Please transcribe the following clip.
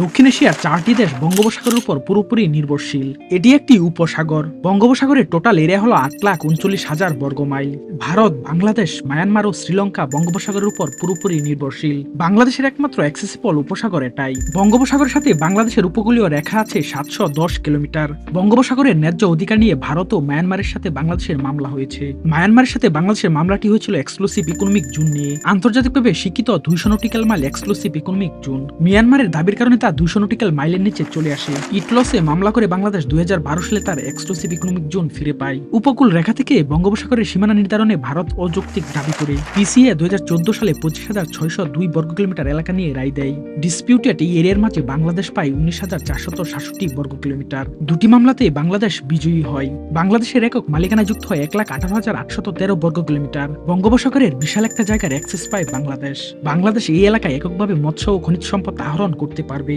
দক্ষিণ এশিয়ার 4টি দেশ বঙ্গোপসাগরের উপর পুরোপুরি নির্ভরশীল। এটি একটি উপসাগর। বঙ্গোপসাগরের টোটাল এরিয়া হলো 8,39,000 বর্গমাইল। ভারত, বাংলাদেশ, মায়ানমার ও শ্রীলঙ্কা বঙ্গোপসাগরের উপর পুরোপুরি নির্ভরশীল। বাংলাদেশের একমাত্র অ্যাক্সেসিবল উপসাগর এটাই। বঙ্গোপসাগরের সাথে বাংলাদেশের উপকূলীয় রেখা আছে 710 কিলোমিটার। বঙ্গোপসাগরের ন্যায্য অধিকার নিয়ে ভারত ও মায়ানমারের সাথে বাংলাদেশের মামলা হয়েছে। মায়ানমারের সাথে বাংলাদেশের মামলাটি হয়েছিল এক্সক্লুসিভ ইকোনমিক জোন নিয়ে। আন্তর্জাতিকভাবে স্বীকৃত 200 nautical mile exclusive economic zone. মিয়ানমারের দাবির কারণে তা 200 নটিক্যাল মাইলের নিচে চলে আসে। ইটলসে মামলা করে বাংলাদেশ 2012 সালে তার এক্সক্লুসিভ ইকোনমিক জোন ফিরে পায়। উপকূল রেখা থেকে বঙ্গোপসাগরের সীমানা নির্ধারণে ভারত অযৌক্তিক দাবি করে পিসিএ 2014 সালে 25,602 বর্গ কিলোমিটার এলাকা নিয়ে রায় দেয়। ডিসপিউটেড এই এরিয়ার মাঝে বাংলাদেশ পায় 19,467 বর্গ কিলোমিটার। দুটি মামলাতে বাংলাদেশ বিজয়ী হয়। বাংলাদেশের একক মালিকানা যুক্ত হয় 1,18,813 বর্গ কিলোমিটার। বঙ্গোপসাগরের বিশাল একটা জায়গার অ্যাক্সেস পায় বাংলাদেশ। বাংলাদেশ এই এলাকায় এককভাবে মৎস্য ও খনিজ সম্পদ আহরণ করতে পারবে।